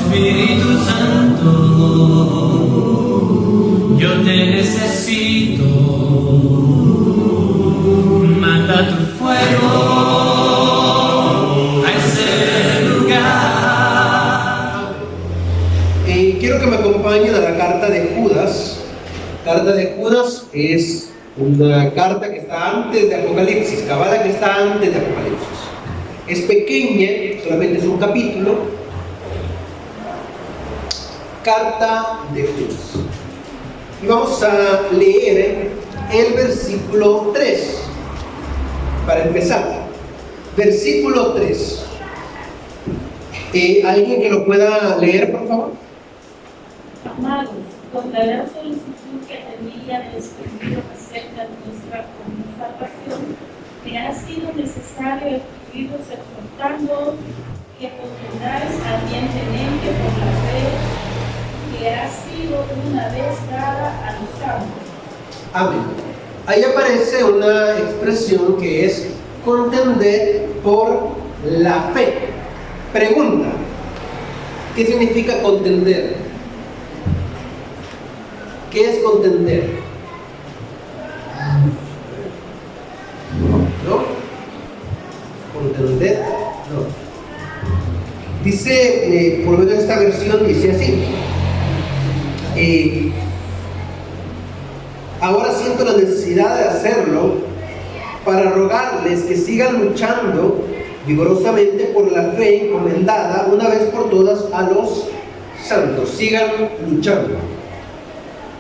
Espíritu Santo, yo te necesito. Manda tu fuego a ese lugar. Quiero que me acompañen a la carta de Judas. Carta de Judas es una carta que está antes de Apocalipsis, cabala que está antes de Apocalipsis. Es pequeña, solamente es un capítulo. Carta de Judas. Y vamos a leer el versículo 3. Para empezar, versículo 3. ¿Alguien que lo pueda leer, por favor? Amados, con la gran solicitud que tenía el Espíritu acerca de nuestra común salvación, me ha sido necesario escribiros exhortándoos que contendáis ardientemente por la fe que ha sido una vez dada a los santos. Amén. Ahí aparece una expresión que es contender por la fe. Pregunta: ¿qué significa contender? ¿Qué es contender? ¿No? ¿Contender? No. Dice, por lo menos esta versión dice así. Ahora siento la necesidad de hacerlo para rogarles que sigan luchando vigorosamente por la fe encomendada una vez por todas a los santos. Sigan luchando.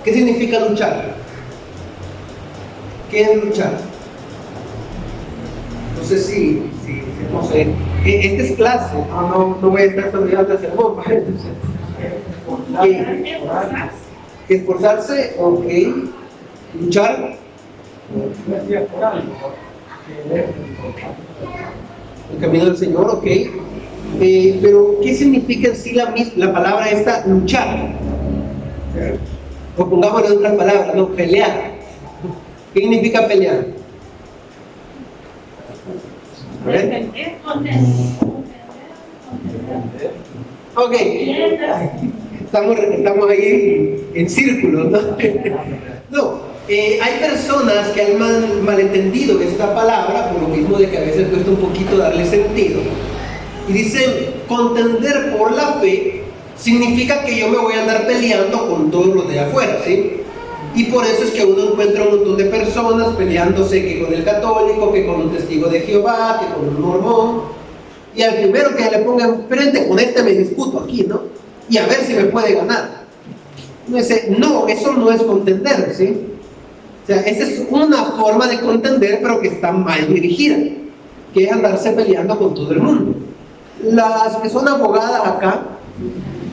¿Qué significa luchar? ¿Qué es luchar? No sé si no sé. Esta es clase, no voy a estar estudiando el sermón. Esforzarse, ok. Luchar. El camino del Señor, ok. Pero, ¿qué significa en sí la palabra esta, luchar? O pongámosle otra palabra, no, pelear. ¿Qué significa pelear? A ver. Ok. Estamos ahí en círculo, ¿no? No, hay personas que han malentendido esta palabra, por lo mismo de que a veces cuesta un poquito darle sentido, y dicen, contender por la fe significa que yo me voy a andar peleando con todos los de afuera, ¿sí? Y por eso es que uno encuentra un montón de personas peleándose que con el católico, que con un testigo de Jehová, que con un mormón, y al primero que se le ponga enfrente, con este me disputo aquí, ¿no? Y a ver si me puede ganar. No, eso no es contender, ¿sí? O sea, esa es una forma de contender, pero que está mal dirigida, que es andarse peleando con todo el mundo. Las que son abogadas acá,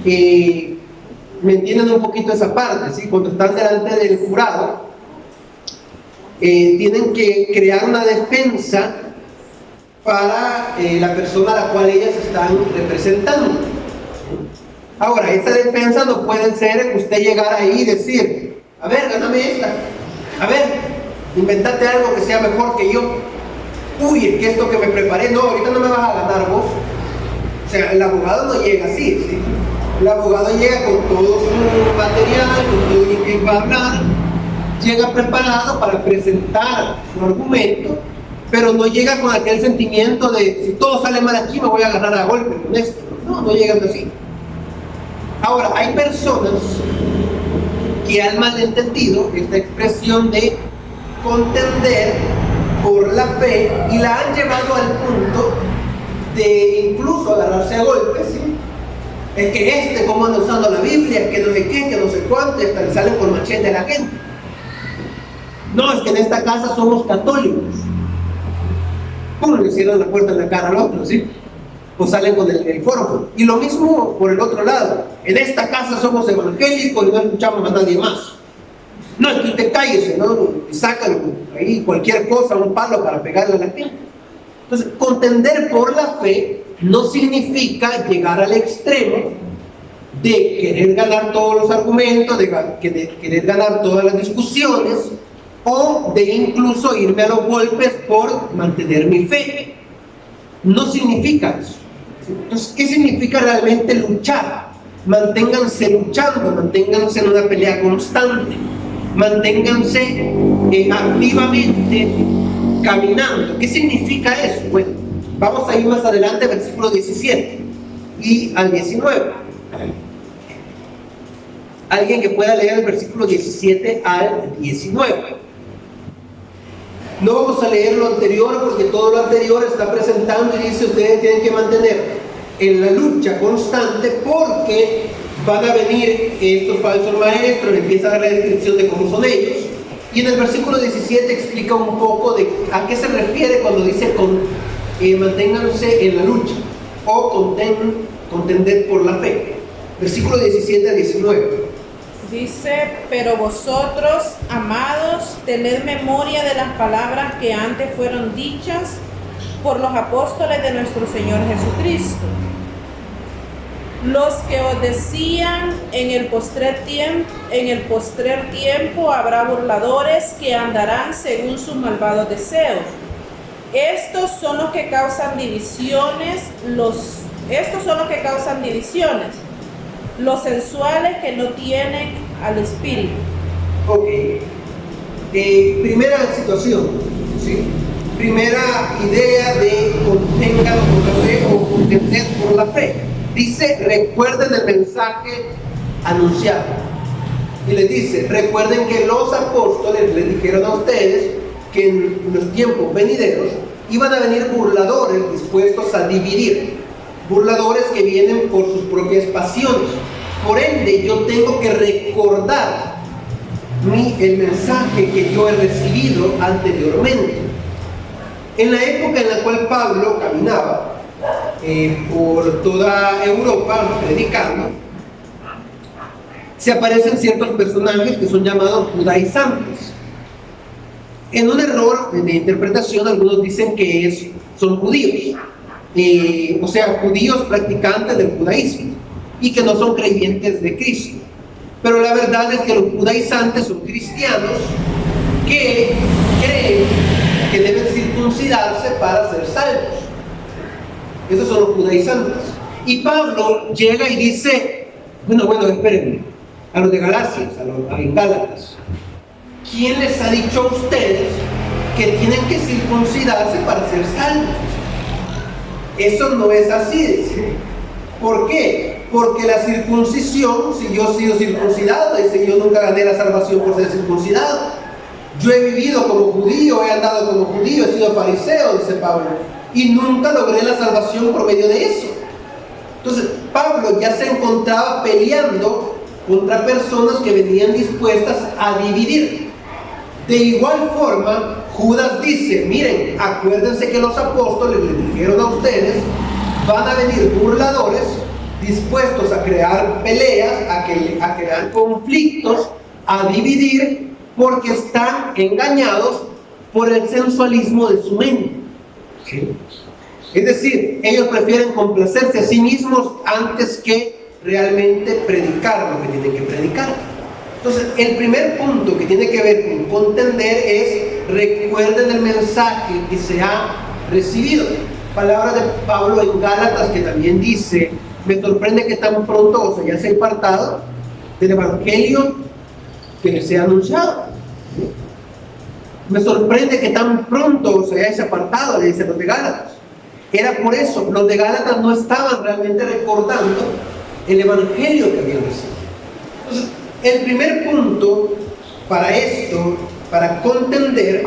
me entienden un poquito esa parte, ¿sí? Cuando están delante del jurado, tienen que crear una defensa para la persona a la cual ellas están representando. Ahora, esa defensa no puede ser que usted llegar ahí y decir, a ver, gáname esta, a ver, inventate algo que sea mejor que yo. Uy, es que esto que me preparé, no, ahorita no me vas a ganar vos. O sea, el abogado no llega así, ¿sí? El abogado llega con todo su material, con todo lo que va a hablar, llega preparado para presentar su argumento, pero no llega con aquel sentimiento de, si todo sale mal aquí, me voy a agarrar a golpe con esto. No llegan así. Ahora, hay personas que han malentendido esta expresión de contender por la fe y la han llevado al punto de incluso agarrarse a golpes, ¿sí? Es que cómo anda usando la Biblia, que no sé qué, que no sé cuánto, y hasta le salen por machete a la gente. No, es que en esta casa somos católicos. ¿Cómo le cierran la puerta en la cara al otro, sí? Pues salen con el foro. Y lo mismo por el otro lado. En esta casa somos evangélicos y no escuchamos a nadie más. No, es que usted cállese, ¿no? Y sacan ahí cualquier cosa, un palo para pegarle a la gente. Entonces, contender por la fe no significa llegar al extremo de querer ganar todos los argumentos, de querer ganar todas las discusiones, o de incluso irme a los golpes por mantener mi fe. No significa eso. Entonces, ¿qué significa realmente luchar? manténganse luchando, manténganse en una pelea constante, manténganse activamente caminando. ¿Qué significa eso? Bueno, vamos a ir más adelante, versículo 17 y al 19. Alguien que pueda leer el versículo 17 al 19. No vamos a leer lo anterior porque todo lo anterior está presentando y dice: ustedes tienen que mantener en la lucha constante porque van a venir estos falsos maestros. Empieza a dar la descripción de cómo son ellos, y en el versículo 17 explica un poco de a qué se refiere cuando dice manténganse en la lucha o contender por la fe. Versículo 17 a 19. Dice: pero vosotros, amados, tened memoria de las palabras que antes fueron dichas por los apóstoles de nuestro Señor Jesucristo, los que os decían: en el postrer tiempo habrá burladores que andarán según sus malvados deseos. Estos son los que causan divisiones, los sensuales que no tienen al Espíritu. Ok. Primera situación, ¿sí? Primera idea de contengan por la fe o contender por la fe. Dice: recuerden el mensaje anunciado. Y les dice: recuerden que los apóstoles les dijeron a ustedes que en los tiempos venideros iban a venir burladores dispuestos a dividir. Burladores que vienen por sus propias pasiones. Por ende, yo tengo que recordar el mensaje que yo he recibido anteriormente. En la época en la cual Pablo caminaba por toda Europa predicando, se aparecen ciertos personajes que son llamados judaizantes. En un error de interpretación, algunos dicen que son judíos, o sea, judíos practicantes del judaísmo y que no son creyentes de Cristo. Pero la verdad es que los judaizantes son cristianos que creen que deben circuncidarse para ser salvos. Esos son los judaizantes. Y Pablo llega y dice: bueno, espérenme, a los de Galacia, a los Gálatas, ¿quién les ha dicho a ustedes que tienen que circuncidarse para ser salvos? Eso no es así, dice. ¿Por qué? Porque la circuncisión, si yo he sido circuncidado, dice, yo nunca gané la salvación por ser circuncidado. Yo he vivido como judío, he andado como judío, he sido fariseo, dice Pablo, y nunca logré la salvación por medio de eso. Entonces, Pablo ya se encontraba peleando contra personas que venían dispuestas a dividir. De igual forma, Judas dice: miren, acuérdense que los apóstoles les dijeron a ustedes: van a venir burladores dispuestos a crear peleas, a crear conflictos, a dividir, porque están engañados por el sensualismo de su mente. ¿Sí? Es decir, ellos prefieren complacerse a sí mismos antes que realmente predicar lo que tienen que predicar. Entonces, el primer punto que tiene que ver con contender es: recuerden el mensaje que se ha recibido. Palabras de Pablo en Gálatas, que también dice: me sorprende que tan pronto os hayáis apartado del evangelio que les he anunciado. Me sorprende que tan pronto os hayáis apartado, le dicen los de Gálatas. Era por eso, los de Gálatas no estaban realmente recordando el evangelio que habían recibido. Entonces, el primer punto para esto, para contender,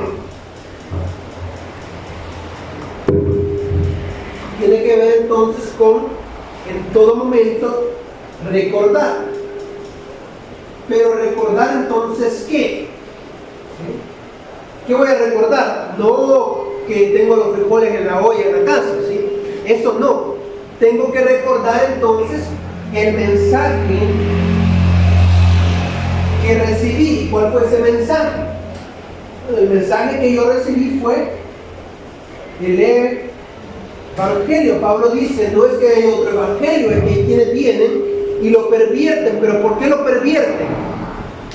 tiene que ver entonces con, en todo momento, recordar. Pero recordar entonces, ¿qué? ¿Qué voy a recordar? No que tengo los frijoles en la olla en la casa, ¿sí? Eso no. Tengo que recordar entonces el mensaje que recibí. ¿Cuál fue ese mensaje? Bueno, el mensaje que yo recibí fue el evangelio. Pablo dice: no es que hay otro evangelio, es que quienes vienen y lo pervierten. ¿Pero por qué lo pervierten?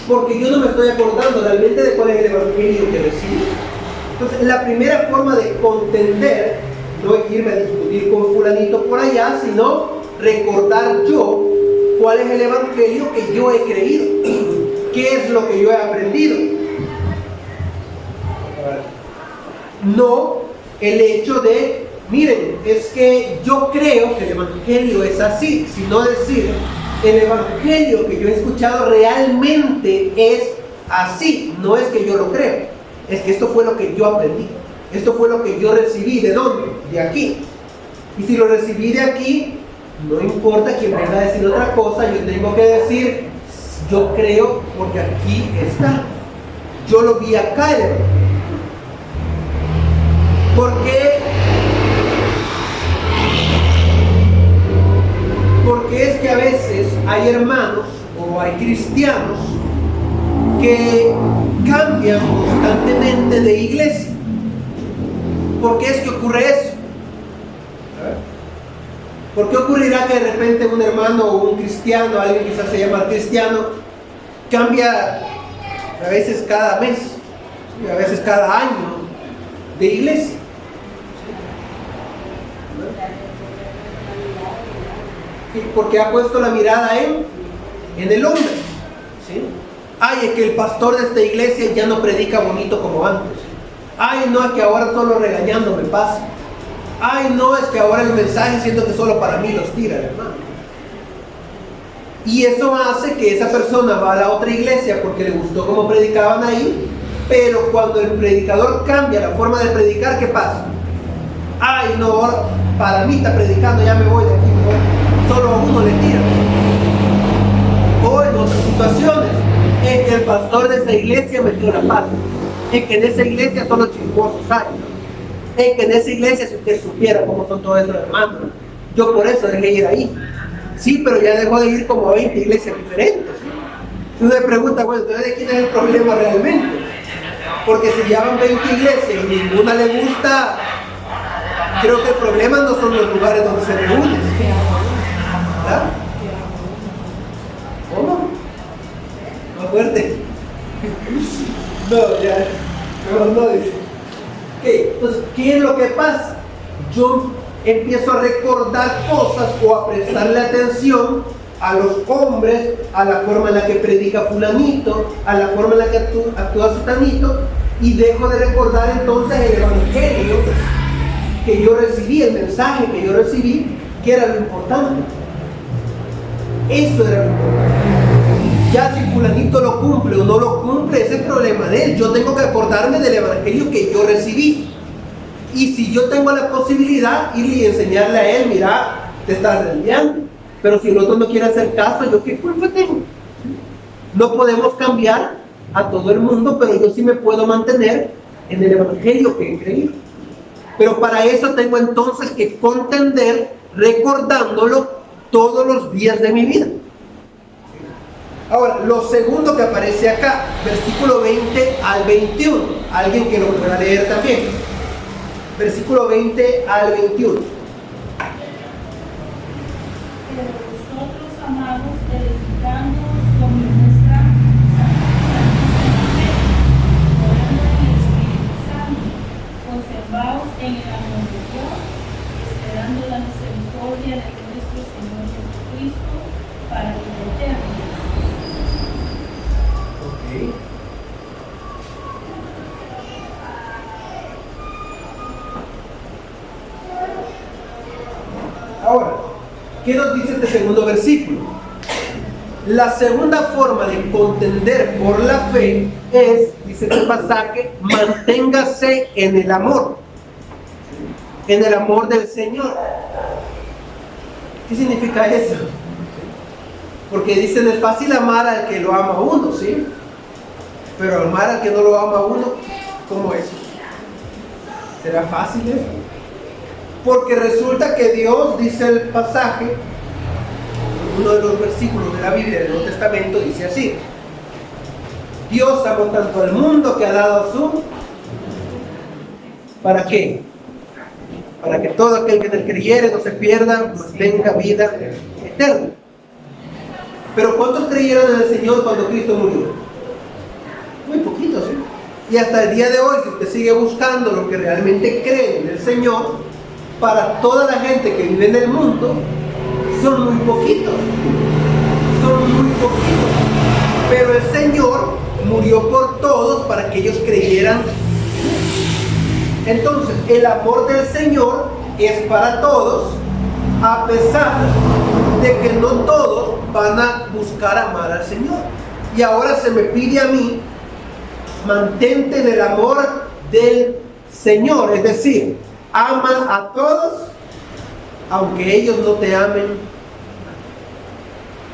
Porque yo no me estoy acordando realmente de cuál es el evangelio que recibí. Entonces, la primera forma de contender no es irme a discutir con fulanito por allá, sino recordar yo cuál es el evangelio que yo he creído, qué es lo que yo he aprendido. No el hecho de, miren, es que yo creo que el evangelio es así, sino decir, el evangelio que yo he escuchado realmente es así, no es que yo lo creo, es que esto fue lo que yo aprendí, esto fue lo que yo recibí. ¿De dónde? De aquí. Y si lo recibí de aquí, no importa quién venga a decir otra cosa, yo tengo que decir, yo creo porque aquí está, yo lo vi acá. ¿Por qué? Porque es que a veces hay hermanos o hay cristianos que cambian constantemente de iglesia. ¿Por qué es que ocurre eso? ¿Por qué ocurrirá que de repente un hermano o un cristiano, alguien quizás se llama cristiano, cambia a veces cada mes, a veces cada año de iglesia? Porque ha puesto la mirada en el hombre, ¿sí? Ay, es que el pastor de esta iglesia ya no predica bonito como antes. Ay, no, es que ahora solo regañando me pasa. Ay, no, es que ahora el mensaje siento que solo para mí los tira, hermano. Y eso hace que esa persona va a la otra iglesia porque le gustó cómo predicaban ahí, pero cuando el predicador cambia la forma de predicar, ¿qué pasa? Ay, no, ahora para mí está predicando, ya me voy de aquí, ¿no? Solo a uno le tira. O en otras situaciones, es que el pastor de esa iglesia metió la pata, es que en esa iglesia solo chismosos hay, ¿no? Es que en esa iglesia, si usted supiera cómo son todos esos hermanos, yo por eso dejé ir ahí. Sí, pero ya dejó de ir como a 20 iglesias diferentes. Tú me preguntas, bueno, entonces ¿de quién es el problema realmente? Porque si ya van 20 iglesias y ninguna le gusta, creo que el problema no son los lugares donde se reúnen. ¿Verdad? ¿Cómo? Más fuerte. No, ya. No, dice. Okay, entonces, ¿qué es lo que pasa? Yo empiezo a recordar cosas o a prestarle atención a los hombres, a la forma en la que predica fulanito, a la forma en la que actúa sutanito, y dejo de recordar entonces el evangelio que yo recibí, el mensaje que yo recibí, que era lo importante. Eso era lo importante. Ya si fulanito lo cumple o no lo cumple, ese es el problema de él. Yo tengo que acordarme del evangelio que yo recibí. Y si yo tengo la posibilidad, ir y enseñarle a él, mira, te estás desviando. Pero si el otro no quiere hacer caso, ¿yo qué culpa tengo? No podemos cambiar a todo el mundo, pero yo sí me puedo mantener en el evangelio que he creído. Pero para eso tengo entonces que contender recordándolo todos los días de mi vida. Ahora, lo segundo que aparece acá, versículo 20 al 21. Alguien que lo pueda leer también. Versículo 20 al 21. Pero vosotros, amados, edificándoos con nuestra santísima fe, orando en el Espíritu Santo, conservaos en el amor de Dios, esperando la misericordia de nuestro Señor Jesucristo para vida eterna. Ahora, ¿qué nos dice este segundo versículo? La segunda forma de contender por la fe es, dice este pasaje, manténgase en el amor del Señor. ¿Qué significa eso? Porque dicen, es fácil amar al que lo ama a uno, ¿sí? Pero amar al que no lo ama a uno, ¿cómo es? ¿Será fácil eso? Porque resulta que Dios, dice el pasaje, uno de los versículos de la Biblia del Nuevo Testamento, dice así: Dios amó tanto al mundo que ha dado su... ¿Para qué? Para que todo aquel que en él creyere no se pierda, mas tenga vida eterna. Pero ¿cuántos creyeron en el Señor cuando Cristo murió? Muy poquitos, ¿sí? Y hasta el día de hoy, si usted sigue buscando lo que realmente cree en el Señor, para toda la gente que vive en el mundo, son muy poquitos. muy poquito. Pero el Señor murió por todos para que ellos creyeran. Entonces, el amor del Señor es para todos, a pesar de que no todos van a buscar amar al Señor. Y ahora se me pide a mí, mantente en el amor del Señor, es decir, ama a todos, aunque ellos no te amen.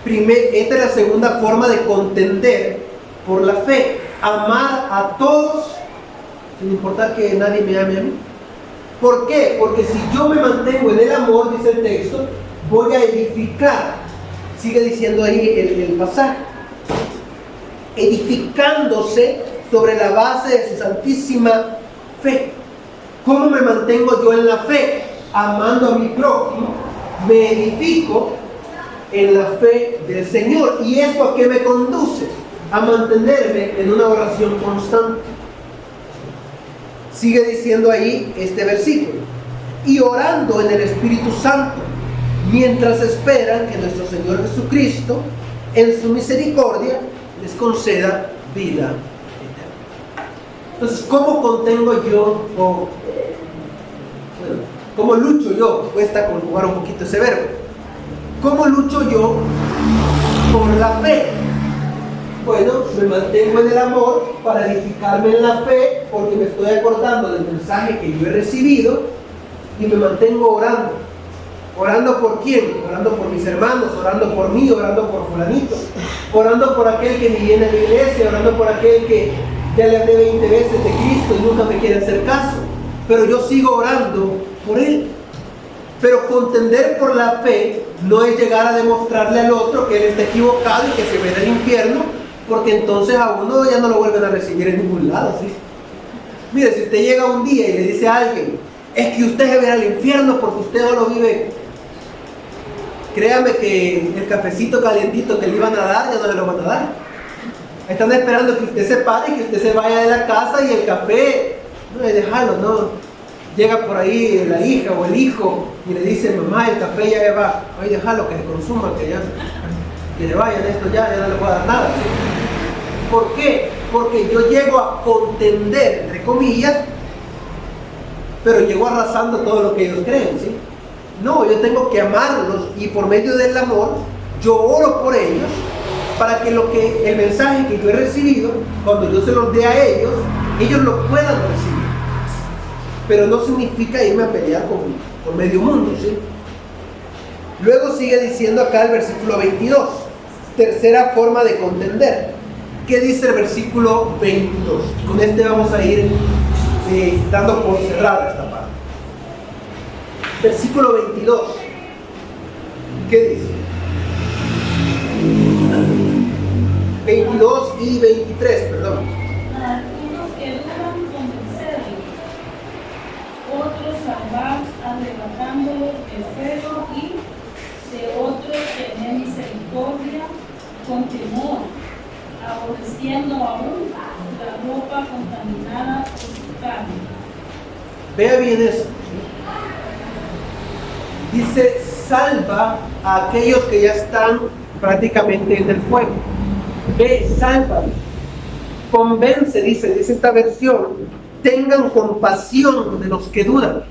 Esta es la segunda forma de contender por la fe, amar a todos, sin importar que nadie me ame a mí. ¿Por qué? Porque si yo me mantengo en el amor, dice el texto, voy a edificar. Sigue diciendo ahí el pasaje. Edificándose sobre la base de su santísima fe. ¿Cómo me mantengo yo en la fe? Amando a mi prójimo, me edifico en la fe del Señor. ¿Y eso a qué me conduce? A mantenerme en una oración constante. Sigue diciendo ahí este versículo. Y orando en el Espíritu Santo, mientras esperan que nuestro Señor Jesucristo, en su misericordia, les conceda vida eterna. Entonces, ¿cómo contengo yo, cómo lucho yo? Cuesta conjugar un poquito ese verbo. ¿Cómo lucho yo con la fe? Bueno, me mantengo en el amor para edificarme en la fe, porque me estoy acordando del mensaje que yo he recibido, y me mantengo orando. ¿Orando por quién? Orando por mis hermanos, orando por mí, orando por fulanito, orando por aquel que ni viene a la iglesia, orando por aquel que ya le hablé 20 veces de Cristo y nunca me quiere hacer caso, pero yo sigo orando por él. Pero contender por la fe no es llegar a demostrarle al otro que él está equivocado y que se ve en el infierno, porque entonces a uno ya no lo vuelven a recibir en ningún lado, ¿sí? Mire, si usted llega un día y le dice a alguien, es que usted se ve al infierno porque usted no lo vive, créame que el cafecito calientito que le iban a dar, ya no le lo van a dar. Están esperando que usted se pare y que usted se vaya de la casa, y el café, no, déjalo, no. Llega por ahí la hija o el hijo y le dice, mamá, el café ya va, ay, déjalo que se consuma, que le vayan, esto ya no le voy a dar nada, ¿sí? ¿Por qué? Porque yo llego a contender, entre comillas, pero llego arrasando todo lo que ellos creen, ¿sí? No, yo tengo que amarlos, y por medio del amor yo oro por ellos, para que el mensaje que yo he recibido, cuando yo se los dé a ellos lo puedan recibir. Pero no significa irme a pelear con medio mundo, ¿sí? Luego sigue diciendo acá el versículo 22, tercera forma de contender. ¿Qué dice el versículo 22? Con este vamos a ir dando por cerrada esta parte. Versículo 22. ¿Qué dice? 22 y 23, perdón. Algunos que dudan convencerlos, otros salvar arrebatándolos del fuego, y de otros tener misericordia con temor, aborreciendo aún la ropa contaminada por su carne. Vea bien eso. Dice, salva a aquellos que ya están prácticamente en el fuego. Ve, salva. Convence, dice esta versión, tengan compasión de los que dudan.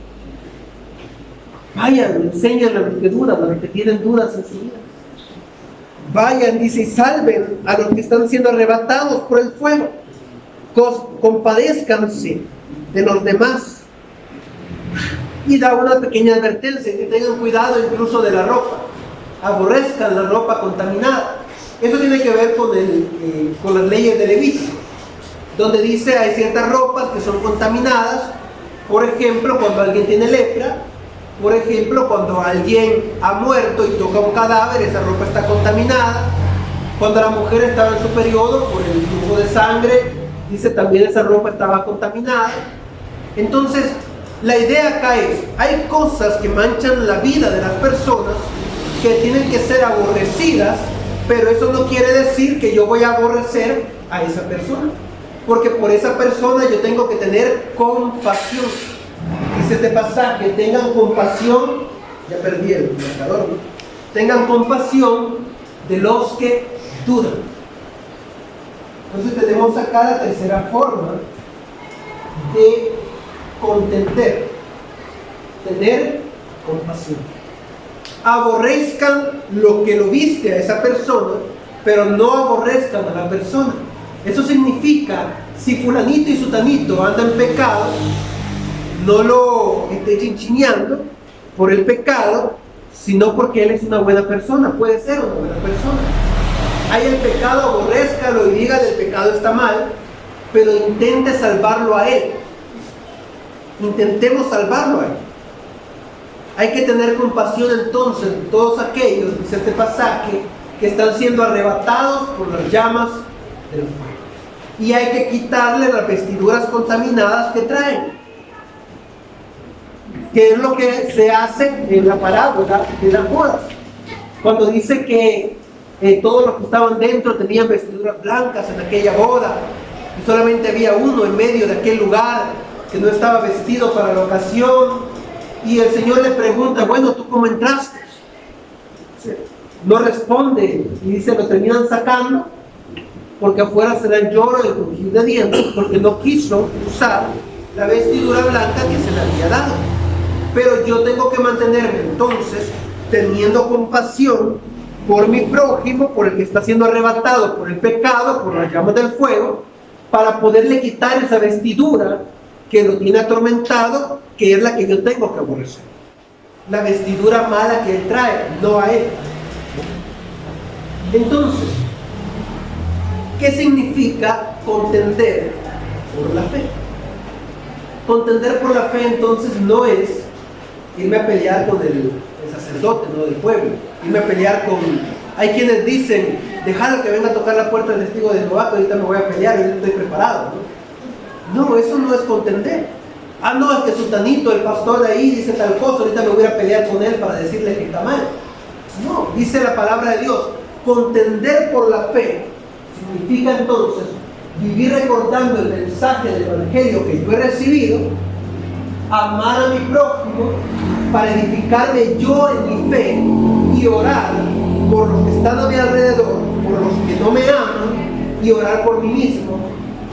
Vayan, enséñenle a los que dudan, a los que tienen dudas en su vida. Vayan, dice, y salven a los que están siendo arrebatados por el fuego. Compadézcanse de los demás. Y da una pequeña advertencia, que tengan cuidado incluso de la ropa. Aborrezcan la ropa contaminada. Eso tiene que ver con las leyes de Levítico, donde dice hay ciertas ropas que son contaminadas. Por ejemplo, cuando alguien tiene lepra, por ejemplo, cuando alguien ha muerto y toca un cadáver, esa ropa está contaminada. Cuando la mujer estaba en su periodo, por el flujo de sangre, dice también esa ropa estaba contaminada. Entonces, la idea acá es, hay cosas que manchan la vida de las personas que tienen que ser aborrecidas, pero eso no quiere decir que yo voy a aborrecer a esa persona, porque por esa persona yo tengo que tener compasión. Dice este pasaje, tengan compasión, ya perdí el marcador, ¿no? Tengan compasión de los que altura. Entonces tenemos acá la tercera forma de contender, tener compasión. Aborrezcan lo que lo viste a esa persona, pero no aborrezcan a la persona. Eso significa, si fulanito y sutanito andan en pecado, no lo esté chinchineando por el pecado, sino porque él es una buena persona, puede ser una buena persona. Hay el pecado, aborrézcalo y diga el pecado está mal, pero intente salvarlo a él. Intentemos salvarlo a él. Hay que tener compasión entonces de todos aquellos, dice este pasaje, que están siendo arrebatados por las llamas del fuego. Y hay que quitarle las vestiduras contaminadas que traen. Que es lo que se hace en la parábola de las bodas. Cuando dice que todos los que estaban dentro tenían vestiduras blancas en aquella boda, y solamente había uno en medio de aquel lugar que no estaba vestido para la ocasión, y el Señor le pregunta, bueno, ¿tú cómo entraste? No responde, y dice, lo terminan sacando, porque afuera será el lloro y el crujir de dientes, porque no quiso usar la vestidura blanca que se le había dado. Pero yo tengo que mantenerme entonces teniendo compasión por mi prójimo, por el que está siendo arrebatado por el pecado, por las llamas del fuego, para poderle quitar esa vestidura que lo tiene atormentado, que es la que yo tengo que aborrecer. La vestidura mala que él trae, no a él. Entonces, ¿qué significa contender por la fe? Contender por la fe entonces no es irme a pelear con el sacerdote, no del pueblo, irme a pelear con... Hay quienes dicen, déjalo que venga a tocar la puerta del testigo de Jehová, que ahorita me voy a pelear, ahorita estoy preparado, ¿no? Eso no es contender. Ah, no, es que sutanito, el pastor de ahí dice tal cosa, ahorita me voy a pelear con él para decirle que está mal. No, dice la palabra de Dios, contender por la fe significa entonces vivir recordando el mensaje del evangelio que yo he recibido, amar a mi prójimo para edificarme yo en mi fe y orar por los que están a mi alrededor, por los que no me aman, y orar por mí mismo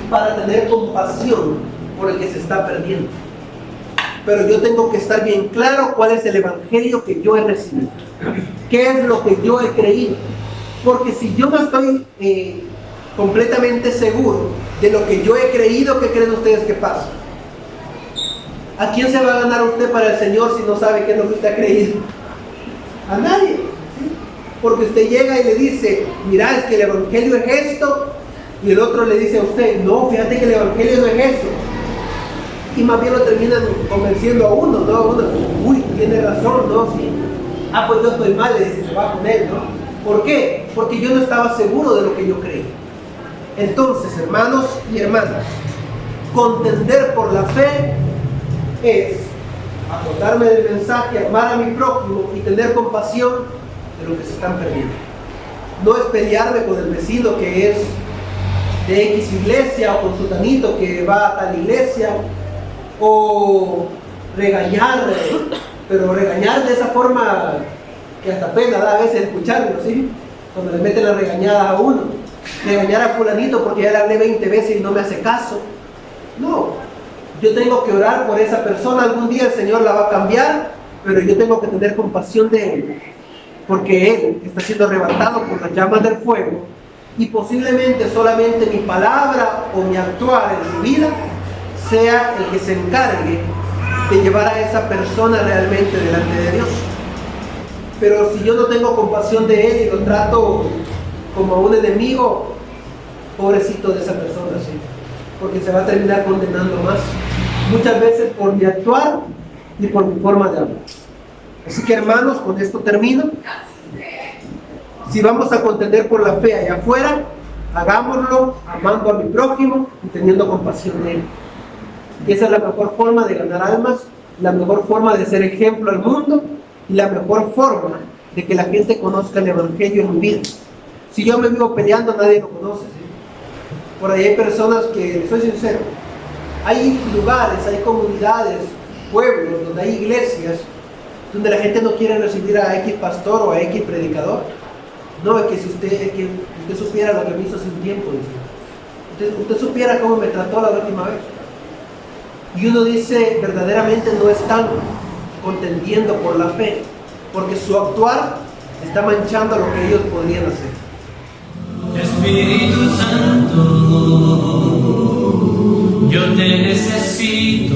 para tener compasión por el que se está perdiendo. Pero yo tengo que estar bien claro cuál es el evangelio que yo he recibido, qué es lo que yo he creído, porque si yo no estoy completamente seguro de lo que yo he creído, ¿qué creen ustedes que pasa? ¿A quién se va a ganar usted para el Señor si no sabe qué es lo que usted ha creído? A nadie, ¿sí? Porque usted llega y le dice, mira, es que el evangelio es esto, y el otro le dice a usted, no, fíjate que el evangelio no es eso, y más bien lo terminan convenciendo a uno, ¿no? Uno, uy, tiene razón, ¿no? Sí. Ah, pues yo estoy mal, le dice, se va con él, ¿no? ¿Por qué? Porque yo no estaba seguro de lo que yo creía. Entonces, hermanos y hermanas, contender por la fe es acordarme del mensaje, amar a mi prójimo y tener compasión de lo que se están perdiendo. No es pelearme con el vecino que es de X iglesia, o con sutanito que va a tal iglesia, o regañar, pero regañar de esa forma que hasta pena da a veces escucharlo, ¿sí? Cuando le meten la regañada a uno, regañar a fulanito porque ya le hablé 20 veces y no me hace caso. No, yo tengo que orar por esa persona, algún día el Señor la va a cambiar, pero yo tengo que tener compasión de él, porque él está siendo arrebatado por las llamas del fuego, y posiblemente solamente mi palabra o mi actuar en mi vida sea el que se encargue de llevar a esa persona realmente delante de Dios. Pero si yo no tengo compasión de él y lo trato como a un enemigo, pobrecito de esa persona, sí, porque se va a terminar condenando más, muchas veces por mi actuar y por mi forma de hablar. Así que, hermanos, con esto termino. Si vamos a contender por la fe allá afuera, hagámoslo amando a mi prójimo y teniendo compasión de él. Y esa es la mejor forma de ganar almas, la mejor forma de ser ejemplo al mundo y la mejor forma de que la gente conozca el evangelio en mi vida. Si yo me vivo peleando, nadie lo conoce, ¿sí? Por ahí hay personas que, soy sincero, hay lugares, hay comunidades, pueblos, donde hay iglesias, donde la gente no quiere recibir a X pastor o a X predicador. No, es que si usted supiera lo que me hizo hace un tiempo, dice. Usted supiera cómo me trató la última vez. Y uno dice, verdaderamente no están contendiendo por la fe, porque su actuar está manchando lo que ellos podrían hacer. Espíritu Santo, yo te necesito.